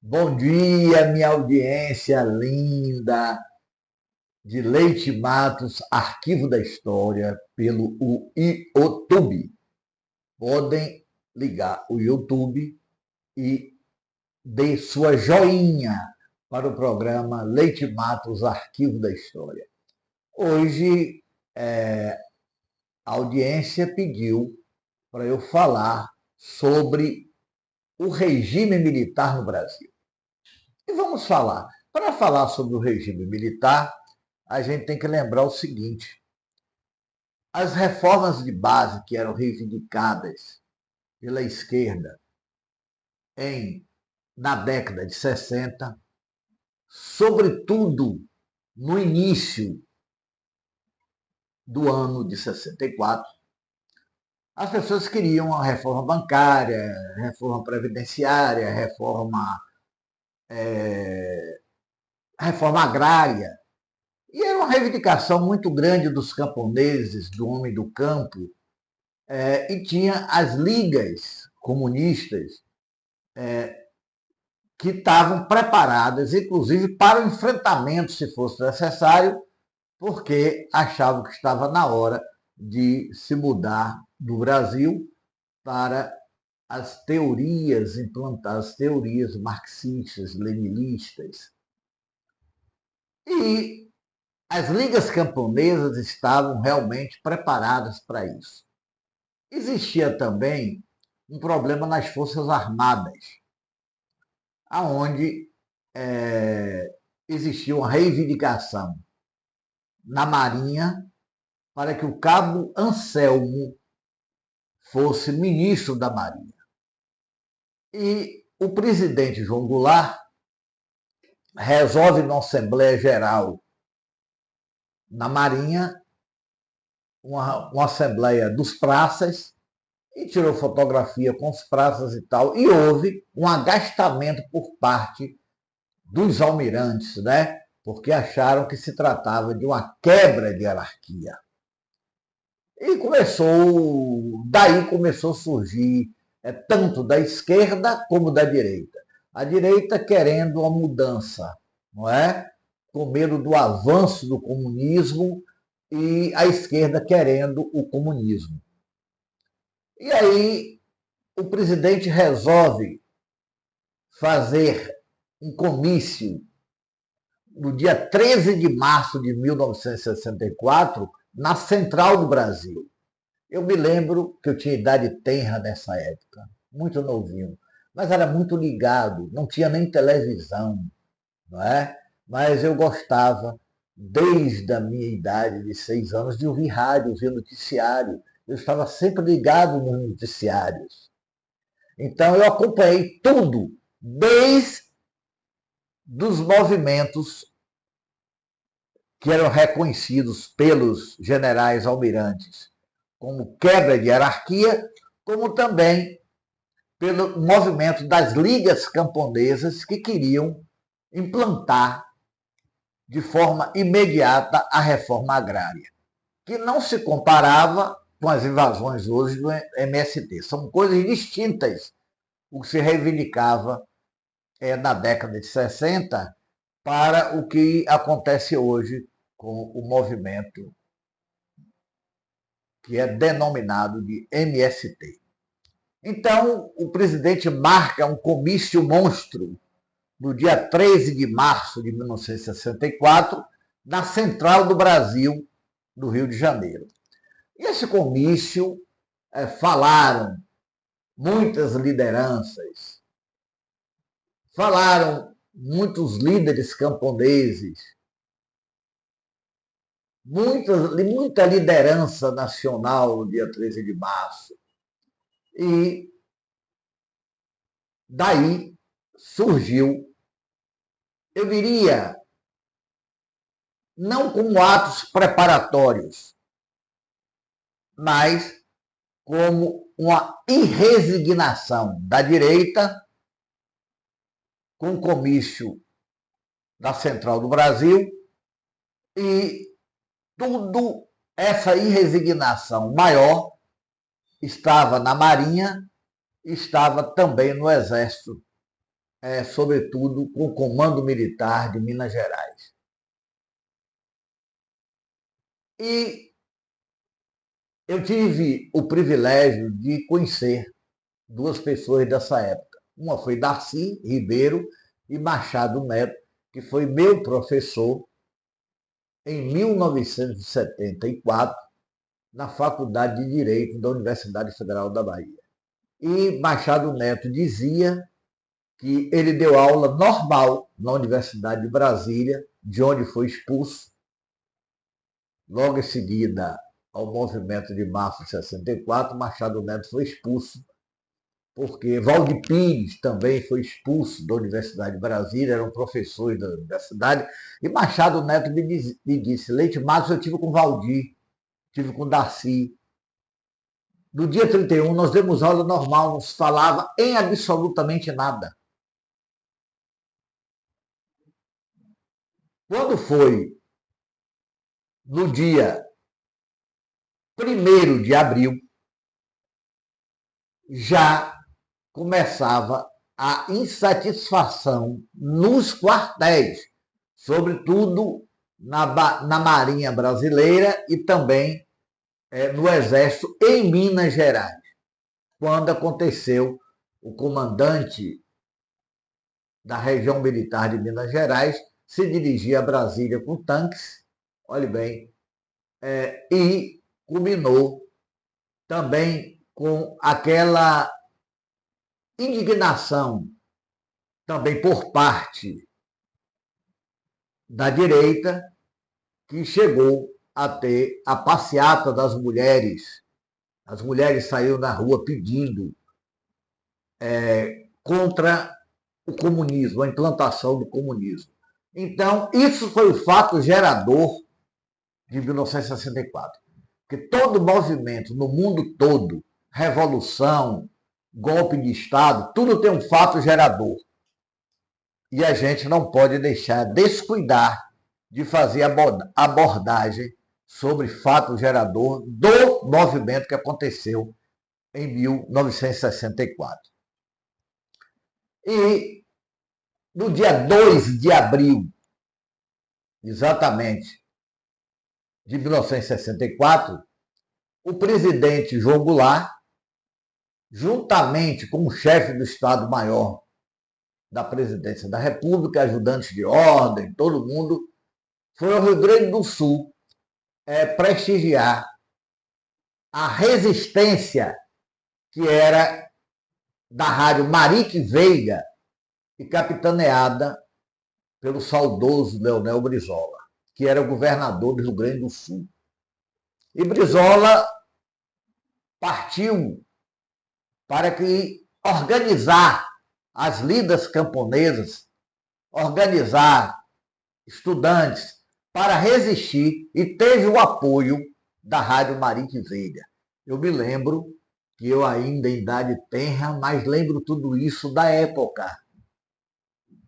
Bom dia, minha audiência linda de Leite Matos, Arquivo da História, pelo YouTube. Podem ligar o YouTube e dê sua joinha para o programa Leite Matos, Arquivo da História. Hoje, a audiência pediu para eu falar sobre o regime militar no Brasil. E vamos falar. Para falar sobre o regime militar, a gente tem que lembrar o seguinte: as reformas de base que eram reivindicadas pela esquerda na década de 60, sobretudo no início do ano de 64, as pessoas queriam a reforma bancária, reforma previdenciária, reforma agrária. E era uma reivindicação muito grande dos camponeses, do homem do campo, e tinha as ligas comunistas que estavam preparadas, inclusive, para o enfrentamento, se fosse necessário, porque achavam que estava na hora de se mudar do Brasil para as teorias, implantar as teorias marxistas, leninistas. E as ligas camponesas estavam realmente preparadas para isso. Existia também um problema nas Forças Armadas, onde existia uma reivindicação na Marinha para que o cabo Anselmo fosse ministro da Marinha. E o presidente João Goulart resolve na Assembleia Geral na Marinha, uma Assembleia dos praças, e tirou fotografia com os praças e tal, e houve um agastamento por parte dos almirantes, né? Porque acharam que se tratava de uma quebra de hierarquia. E daí começou a surgir, tanto da esquerda como da direita. A direita querendo uma mudança, não é? Com medo do avanço do comunismo, e a esquerda querendo o comunismo. E aí o presidente resolve fazer um comício no dia 13 de março de 1964, na Central do Brasil. Eu me lembro que eu tinha idade tenra nessa época, muito novinho, mas era muito ligado, não tinha nem televisão, não é? Mas eu gostava, desde a minha idade de 6 anos, de ouvir rádio, ouvir noticiário. Eu estava sempre ligado nos noticiários. Então eu acompanhei tudo, desde dos movimentos que eram reconhecidos pelos generais almirantes como quebra de hierarquia, como também pelo movimento das ligas camponesas que queriam implantar de forma imediata a reforma agrária, que não se comparava com as invasões hoje do MST. São coisas distintas o que se reivindicava na década de 60 para o que acontece hoje com o movimento que é denominado de MST. Então, o presidente marca um comício monstro no dia 13 de março de 1964, na Central do Brasil, do Rio de Janeiro. E esse comício falaram muitas lideranças, falaram muitos líderes camponeses, muita liderança nacional no dia 13 de março. E daí surgiu, eu diria, não como atos preparatórios, mas como uma irresignação da direita com o comício da Central do Brasil, e tudo essa irresignação maior estava na Marinha, estava também no Exército sobretudo com o Comando Militar de Minas Gerais. E eu tive o privilégio de conhecer duas pessoas dessa época. Uma foi Darcy Ribeiro e Machado Neto, que foi meu professor em 1974 na Faculdade de Direito da Universidade Federal da Bahia. E Machado Neto dizia que ele deu aula normal na Universidade de Brasília, de onde foi expulso, logo em seguida ao movimento de março de 64, Machado Neto foi expulso, porque Valdir Pires também foi expulso da Universidade de Brasília, eram professores da universidade, e Machado Neto me disse, Leite Matos eu tive com Valdir, tive com Darcy. No dia 31, nós demos aula normal, não se falava em absolutamente nada. Quando foi no dia 1º de abril, já começava a insatisfação nos quartéis, sobretudo na Marinha Brasileira e também no Exército em Minas Gerais, quando aconteceu o comandante da região militar de Minas Gerais se dirigia a Brasília com tanques, olhe bem, e culminou também com aquela indignação também por parte da direita, que chegou a ter a passeata das mulheres. As mulheres saíram na rua pedindo contra o comunismo, a implantação do comunismo. Então, isso foi o fato gerador de 1964. Porque todo movimento no mundo todo, revolução, golpe de Estado, tudo tem um fato gerador. E a gente não pode deixar descuidar de fazer abordagem sobre fato gerador do movimento que aconteceu em 1964. E no dia 2 de abril, exatamente, de 1964, o presidente João Goulart, juntamente com o chefe do Estado-Maior da Presidência da República, ajudantes de ordem, todo mundo, foi ao Rio Grande do Sul prestigiar a resistência que era da rádio Marique Veiga e capitaneada pelo saudoso Leonel Brizola, que era o governador do Rio Grande do Sul. E Brizola partiu para que organizar as lidas camponesas, organizar estudantes para resistir, e teve o apoio da Rádio Marique Veiga. Eu me lembro que eu ainda em idade tenra, mas lembro tudo isso da época,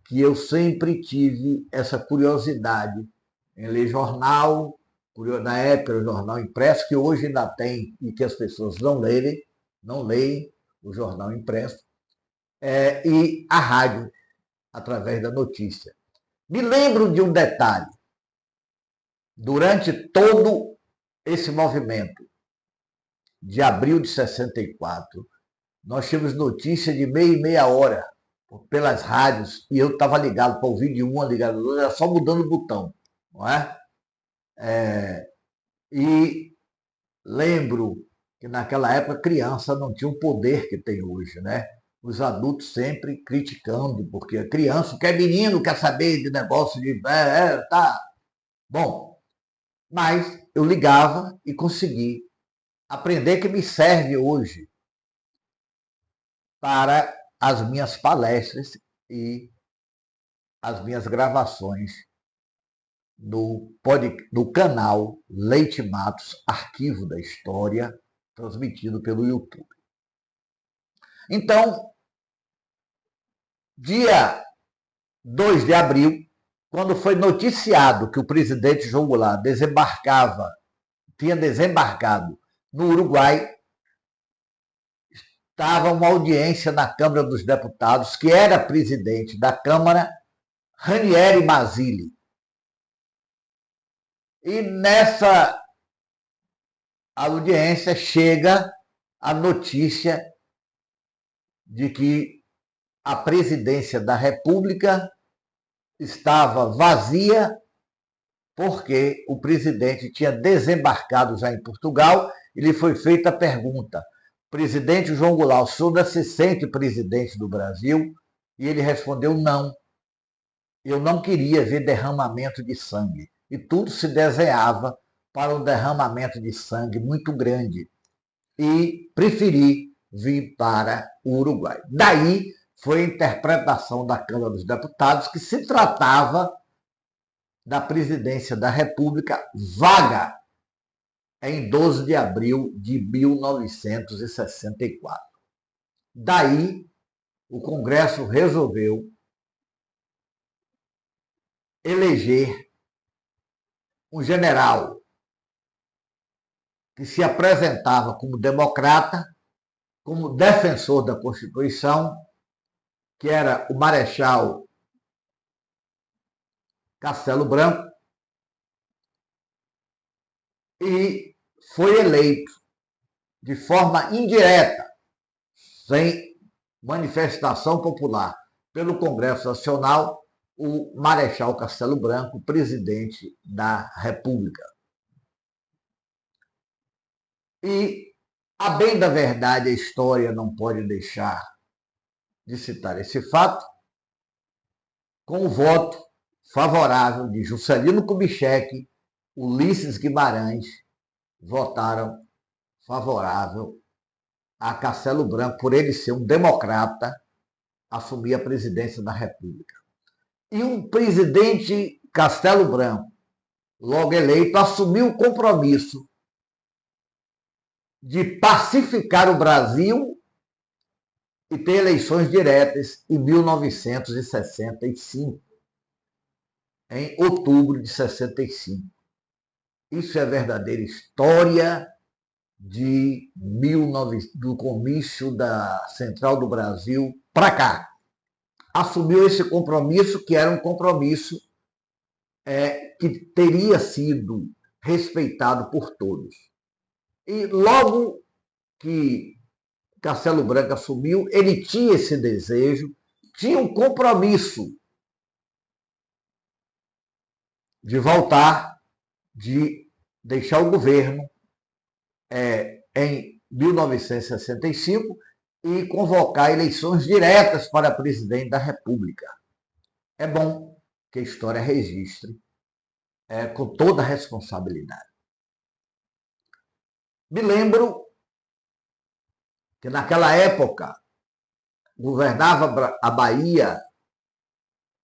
que eu sempre tive essa curiosidade em ler jornal, na época o jornal impresso, que hoje ainda tem e que as pessoas não leem o jornal impresso, e a rádio, através da notícia. Me lembro de um detalhe. Durante todo esse movimento de abril de 64, nós tínhamos notícia de meia e meia hora pelas rádios, e eu estava ligado para ouvir de uma, ligado do outro, era só mudando o botão, não é? E lembro que naquela época a criança não tinha o poder que tem hoje, né? Os adultos sempre criticando, porque a criança quer menino, quer saber de negócio de... tá. Bom, mas eu ligava e consegui aprender, que me serve hoje para as minhas palestras e as minhas gravações no canal Leite Matos, Arquivo da História, transmitido pelo YouTube. Então, dia 2 de abril, quando foi noticiado que o presidente João Goulart tinha desembarcado no Uruguai, estava uma audiência na Câmara dos Deputados, que era presidente da Câmara, Ranieri Mazzilli. E nessa audiência chega a notícia de que a presidência da República estava vazia porque o presidente tinha desembarcado já em Portugal e lhe foi feita a pergunta: presidente João Goulart, o senhor ainda se sente presidente do Brasil? E ele respondeu: não, eu não queria ver derramamento de sangue. E tudo se desenhava para um derramamento de sangue muito grande. E preferi vir para o Uruguai. Daí foi a interpretação da Câmara dos Deputados que se tratava da presidência da República vaga em 12 de abril de 1964. Daí, o Congresso resolveu eleger um general que se apresentava como democrata, como defensor da Constituição, que era o Marechal Castelo Branco, e foi eleito de forma indireta, sem manifestação popular, pelo Congresso Nacional, o Marechal Castelo Branco, presidente da República. E, a bem da verdade, a história não pode deixar de citar esse fato, com o voto favorável de Juscelino Kubitschek, Ulisses Guimarães, votaram favorável a Castelo Branco, por ele ser um democrata, assumir a presidência da República. E o presidente Castelo Branco, logo eleito, assumiu o compromisso de pacificar o Brasil e ter eleições diretas em 1965, em outubro de 65. Isso é verdadeira história do comício da Central do Brasil para cá. Assumiu esse compromisso, que era um compromisso que teria sido respeitado por todos. E logo que Castelo Branco assumiu, ele tinha esse desejo, tinha um compromisso de voltar, de deixar o governo em 1965 e convocar eleições diretas para presidente da República. É bom que a história registre com toda a responsabilidade. Me lembro que naquela época governava a Bahia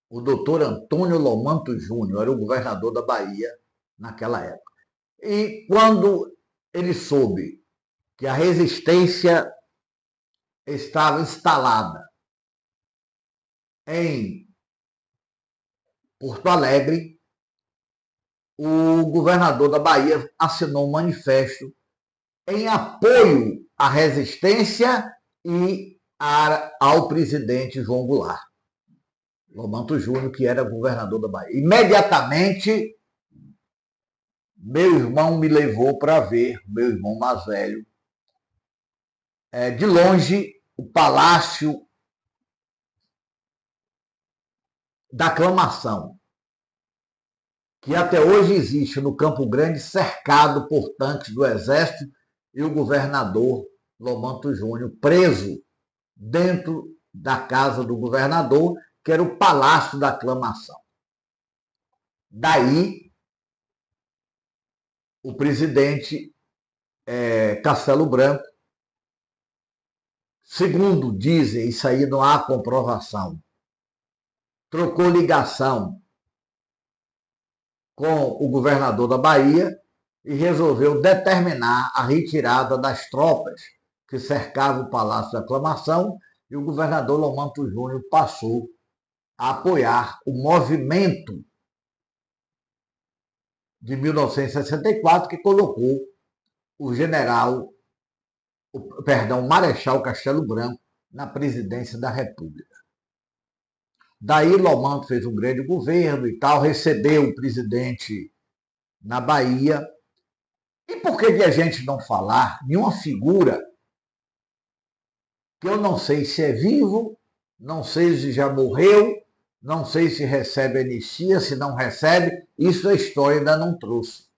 o doutor Antônio Lomanto Júnior, era o governador da Bahia naquela época. E quando ele soube que a resistência estava instalada em Porto Alegre, o governador da Bahia assinou um manifesto em apoio à resistência e ao presidente João Goulart, Lomanto Júnior, que era governador da Bahia. Imediatamente, meu irmão me levou para ver, meu irmão mais velho, de longe, o Palácio da Aclamação, que até hoje existe no Campo Grande, cercado por tanques do Exército, e o governador Lomanto Júnior preso dentro da casa do governador, que era o Palácio da Aclamação. Daí, o presidente Castelo Branco, segundo dizem, isso aí não há comprovação, trocou ligação com o governador da Bahia e resolveu determinar a retirada das tropas que cercavam o Palácio da Aclamação, e o governador Lomanto Júnior passou a apoiar o movimento de 1964, que colocou o general o Marechal Castelo Branco na presidência da República. Daí Lomando fez um grande governo e tal, recebeu o presidente na Bahia. E por que a gente não falar de uma figura que eu não sei se é vivo, não sei se já morreu, não sei se recebe anistia, se não recebe, isso a história ainda não trouxe.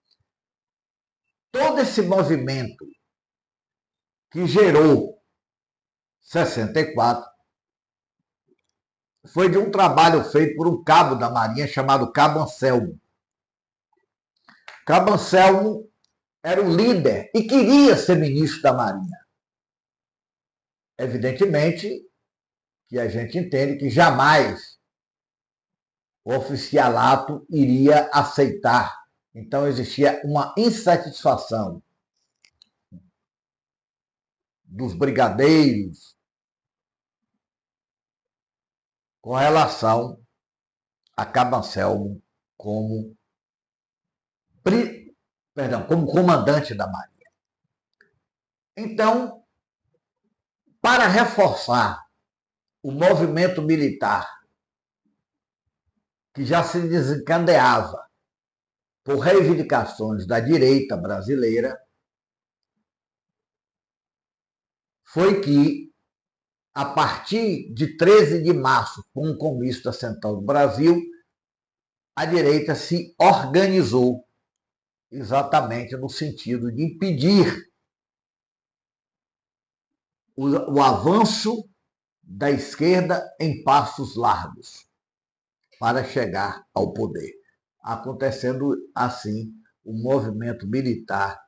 Todo esse movimento que gerou 64 foi de um trabalho feito por um cabo da Marinha chamado Cabo Anselmo. Cabo Anselmo era o líder e queria ser ministro da Marinha. Evidentemente que a gente entende que jamais o oficialato iria aceitar. Então existia uma insatisfação dos brigadeiros com relação a Cabo Anselmo como, como comandante da Marinha. Então, para reforçar o movimento militar que já se desencadeava por reivindicações da direita brasileira, foi que, a partir de 13 de março, com o Comício da Central do Brasil, a direita se organizou exatamente no sentido de impedir o avanço da esquerda em passos largos para chegar ao poder, acontecendo assim o movimento militar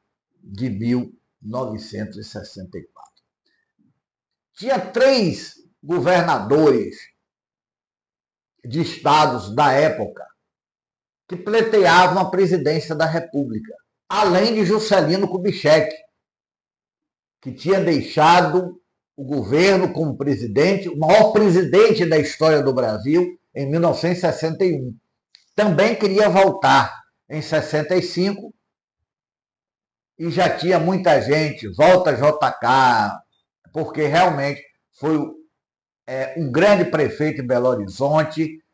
de 1964. Tinha 3 governadores de estados da época que pleiteavam a presidência da República, além de Juscelino Kubitschek, que tinha deixado o governo como presidente, o maior presidente da história do Brasil, em 1961. Também queria voltar em 65 e já tinha muita gente, volta JK, porque realmente foi um grande prefeito em Belo Horizonte,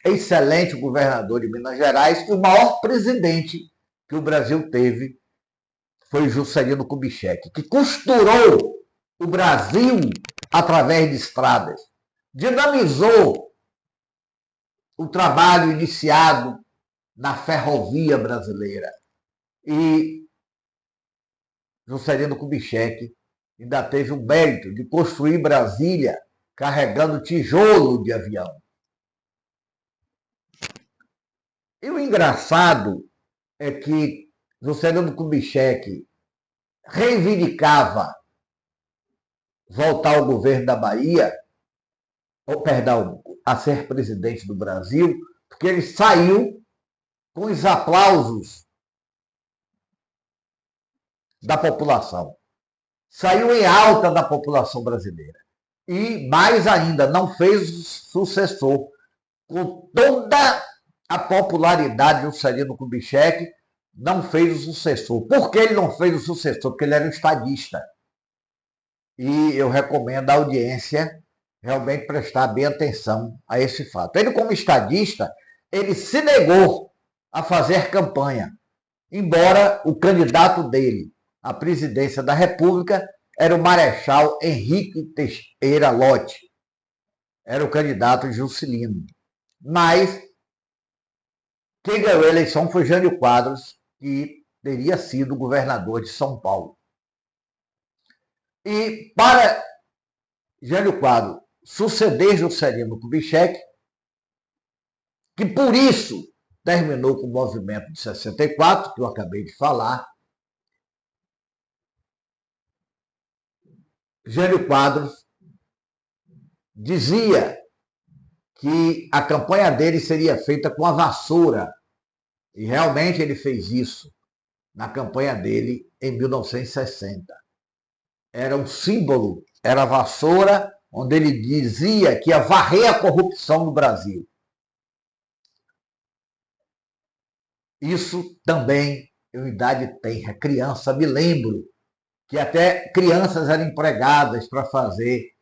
excelente governador de Minas Gerais, e o maior presidente que o Brasil teve foi Juscelino Kubitschek, que costurou o Brasil através de estradas, dinamizou o trabalho iniciado na ferrovia brasileira. E Juscelino Kubitschek ainda teve o mérito de construir Brasília carregando tijolo de avião. E o engraçado é que Juscelino Kubitschek reivindicava voltar ao governo da Bahia, ou perdão, a ser presidente do Brasil, porque ele saiu com os aplausos da população. Saiu em alta da população brasileira. E, mais ainda, não fez sucessor. Com toda a popularidade do Juscelino Kubitschek, não fez o sucessor. Por que ele não fez o sucessor? Porque ele era um estadista. E eu recomendo à audiência realmente prestar bem atenção a esse fato. Ele, como estadista, ele se negou a fazer campanha, embora o candidato dele à presidência da República era o Marechal Henrique Teixeira Lott. Era o candidato Juscelino. Mas quem ganhou a eleição foi Jânio Quadros, que teria sido governador de São Paulo. E para Jânio Quadros suceder Juscelino Kubitschek, que por isso terminou com o movimento de 64, que eu acabei de falar, Jânio Quadros dizia que a campanha dele seria feita com a vassoura. E realmente ele fez isso na campanha dele em 1960. Era um símbolo, era a vassoura, onde ele dizia que ia varrer a corrupção no Brasil. Isso também, eu, idade tenra, criança, me lembro que até crianças eram empregadas para fazer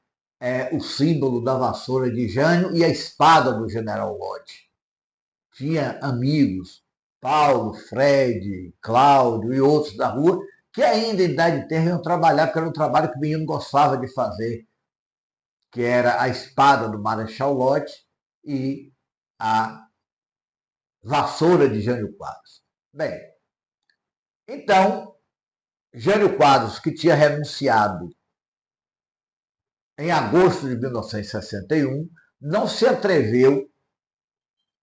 o símbolo da vassoura de Jânio e a espada do General Lodge. Tinha amigos, Paulo, Fred, Cláudio e outros da rua, que ainda em idade terra iam trabalhar, porque era um trabalho que o menino gostava de fazer, que era a espada do Marechal Lodge e a vassoura de Jânio Quadros. Bem, então, Jânio Quadros, que tinha renunciado em agosto de 1961, não se atreveu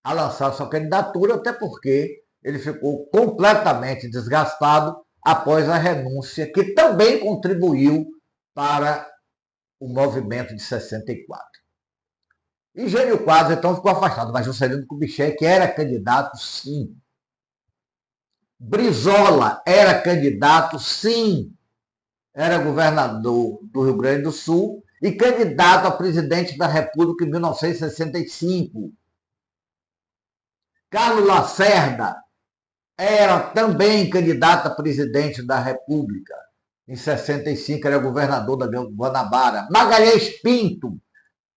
a lançar sua candidatura, até porque ele ficou completamente desgastado após a renúncia, que também contribuiu para o movimento de 64. E Jânio Quadros, então, ficou afastado, mas Juscelino Kubitschek era candidato, sim. Brizola era candidato, sim. Era governador do Rio Grande do Sul e candidato a presidente da República em 1965. Carlos Lacerda era também candidato a presidente da República. Em 65 era governador da Guanabara. Magalhães Pinto,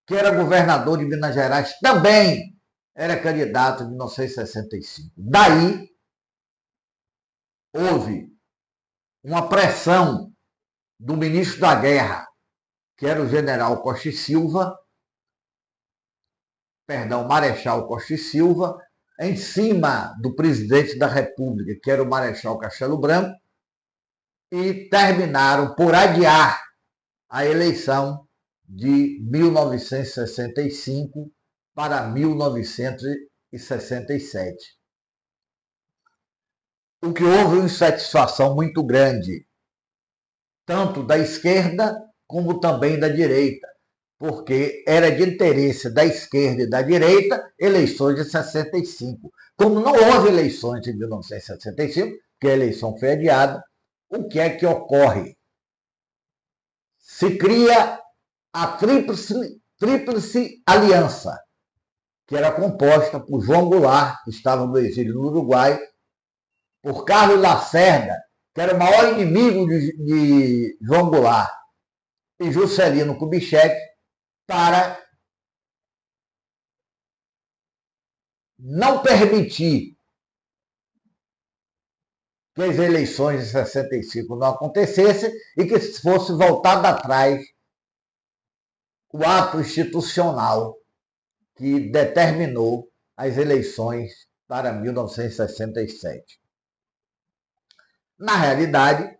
que era governador de Minas Gerais, também era candidato em 1965. Daí houve uma pressão do ministro da Guerra, que era o general Costa e Silva, Marechal Costa e Silva, em cima do presidente da República, que era o Marechal Castelo Branco, e terminaram por adiar a eleição de 1965 para 1967. O que houve uma insatisfação muito grande, tanto da esquerda como também da direita, porque era de interesse da esquerda e da direita eleições de 65. Como não houve eleições em 1965, porque a eleição foi adiada, o que é que ocorre? Se cria a Tríplice Aliança, que era composta por João Goulart, que estava no exílio no Uruguai, por Carlos Lacerda, que era o maior inimigo de João Goulart, e Juscelino Kubitschek, para não permitir que as eleições de 65 não acontecessem e que fosse voltado atrás o ato institucional que determinou as eleições para 1967. Na realidade,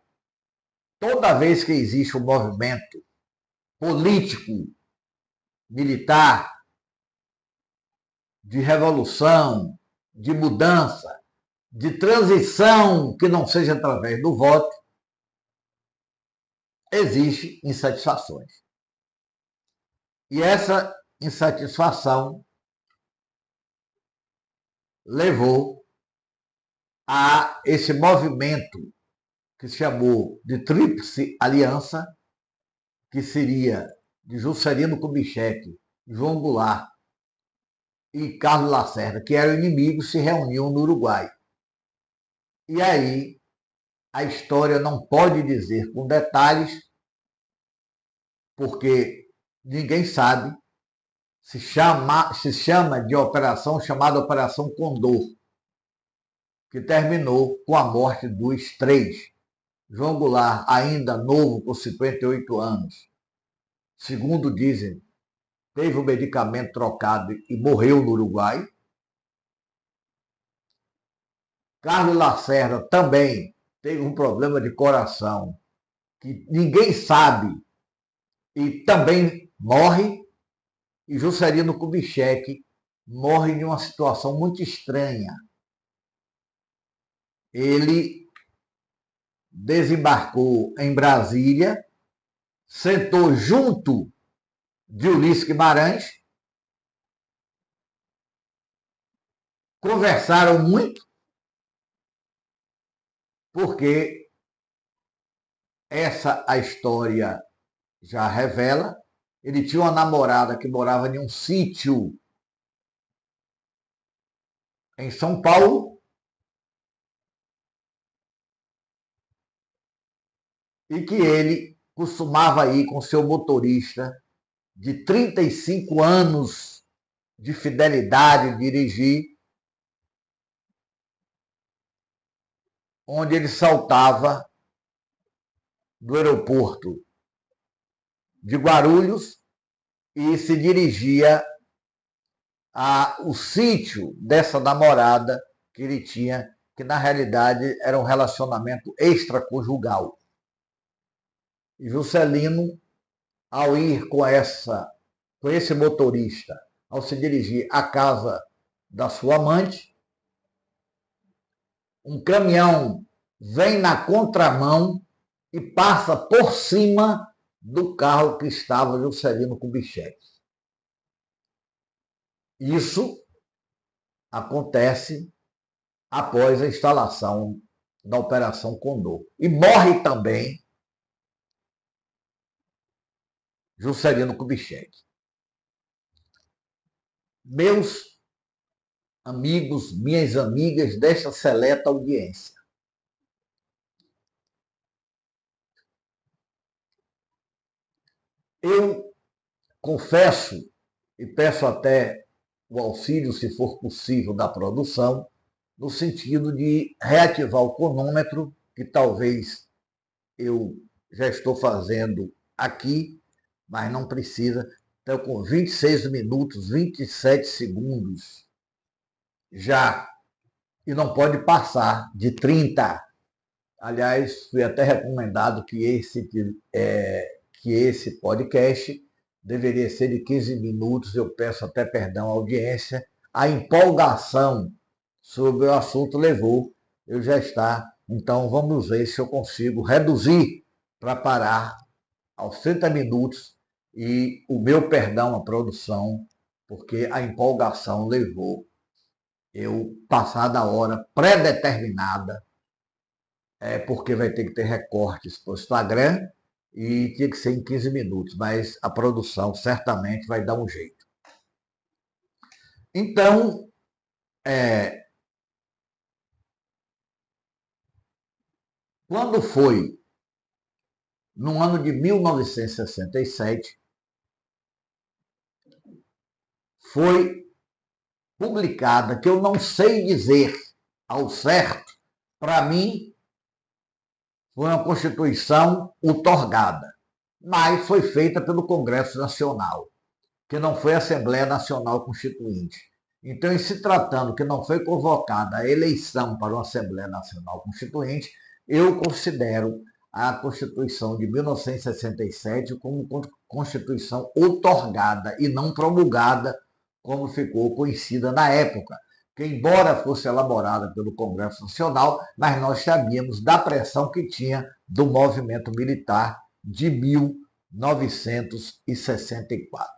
toda vez que existe um movimento político, militar, de revolução, de mudança, de transição que não seja através do voto, existe insatisfações. E essa insatisfação levou a esse movimento que se chamou de Tríplice Aliança, que seria de Juscelino Kubitschek, João Goulart e Carlos Lacerda, que eram inimigos, se reuniam no Uruguai. E aí a história não pode dizer com detalhes, porque ninguém sabe, se chama de operação chamada Operação Condor, que terminou com a morte dos três. João Goulart, ainda novo, com 58 anos, segundo dizem, teve o medicamento trocado e morreu no Uruguai. Carlos Lacerda também teve um problema de coração que ninguém sabe e também morre. E Juscelino Kubitschek morre de uma situação muito estranha. Ele desembarcou em Brasília, sentou junto de Ulisses Guimarães, conversaram muito, porque essa a história já revela. Ele tinha uma namorada que morava em um sítio em São Paulo e que ele costumava ir com seu motorista de 35 anos de fidelidade dirigir, onde ele saltava do aeroporto de Guarulhos e se dirigia ao sítio dessa namorada que ele tinha, que na realidade era um relacionamento extraconjugal. E Juscelino, ao ir com esse motorista, ao se dirigir à casa da sua amante, um caminhão vem na contramão e passa por cima do carro que estava Juscelino Kubitschek. Isso acontece após a instalação da Operação Condor. E morre também Juscelino Kubitschek. Meus amigos, minhas amigas desta seleta audiência, eu confesso e peço até o auxílio, se for possível, da produção, no sentido de reativar o cronômetro, que talvez eu já estou fazendo aqui, mas não precisa. Então, com 26 minutos, 27 segundos já, e não pode passar de 30. Aliás, fui até recomendado que esse podcast deveria ser de 15 minutos. Eu peço até perdão à audiência. A empolgação sobre o assunto levou, eu já está. Então, vamos ver se eu consigo reduzir para parar aos 30 minutos. E o meu perdão à produção, porque a empolgação levou eu passar da hora pré-determinada, porque vai ter que ter recortes para o Instagram e tinha que ser em 15 minutos, mas a produção certamente vai dar um jeito. Então, quando foi no ano de 1967, foi publicada, que eu não sei dizer ao certo, para mim, foi uma Constituição outorgada, mas foi feita pelo Congresso Nacional, que não foi a Assembleia Nacional Constituinte. Então, em se tratando que não foi convocada a eleição para uma Assembleia Nacional Constituinte, eu considero a Constituição de 1967 como Constituição outorgada e não promulgada, como ficou conhecida na época, que embora fosse elaborada pelo Congresso Nacional, mas nós sabíamos da pressão que tinha do movimento militar de 1964.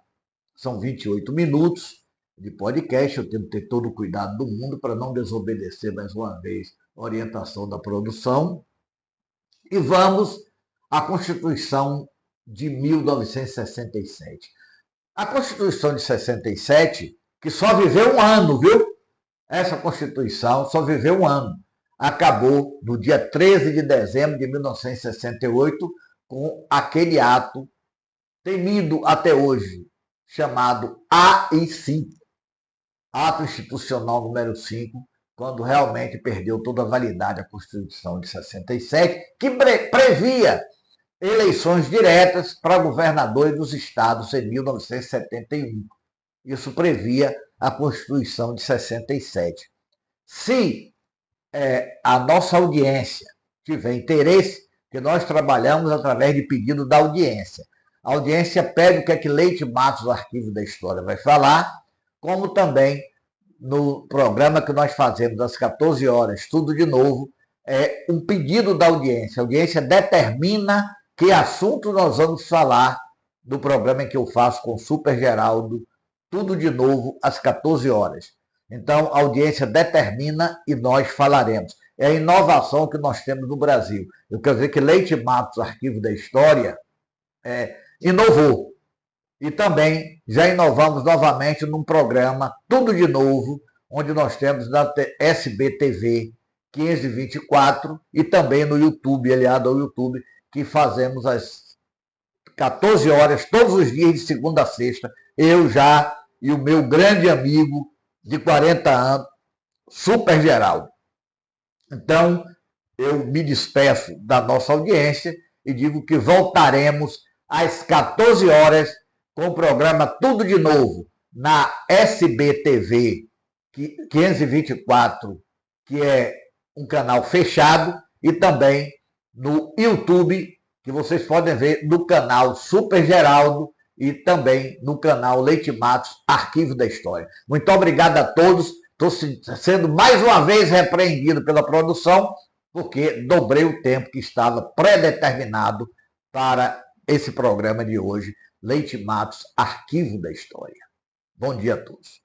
São 28 minutos de podcast, eu tenho que ter todo o cuidado do mundo para não desobedecer mais uma vez a orientação da produção. E vamos à Constituição de 1967. A Constituição de 67, que só viveu um ano, viu? Essa Constituição só viveu um ano. Acabou no dia 13 de dezembro de 1968 com aquele ato temido até hoje, chamado AI-5, Ato Institucional número 5, quando realmente perdeu toda a validade a Constituição de 67, que previa eleições diretas para governadores dos estados em 1971. Isso previa a Constituição de 67. Se a nossa audiência tiver interesse, que nós trabalhamos através de pedido da audiência. A audiência pede o que é que Leite Matos, o Arquivo da História, vai falar, como também no programa que nós fazemos às 14 horas, Tudo de Novo, é um pedido da audiência. A audiência determina que assunto nós vamos falar do programa em que eu faço com o Super Geraldo, Tudo de Novo, às 14 horas. Então, a audiência determina e nós falaremos. É a inovação que nós temos no Brasil. Eu quero dizer que Leite Matos, Arquivo da História, inovou. E também já inovamos novamente num programa Tudo de Novo, onde nós temos na SBTV 1524 e também no YouTube, aliado ao YouTube, que fazemos às 14 horas, todos os dias, de segunda a sexta, eu já e o meu grande amigo de 40 anos, Super Geraldo. Então, eu me despeço da nossa audiência e digo que voltaremos às 14 horas com o programa Tudo de Novo, na SBTV 524, que é um canal fechado, e também no YouTube, que vocês podem ver no canal Super Geraldo e também no canal Leite Matos, Arquivo da História. Muito obrigado a todos. Estou sendo mais uma vez repreendido pela produção, porque dobrei o tempo que estava pré-determinado para esse programa de hoje, Leite Matos, Arquivo da História. Bom dia a todos.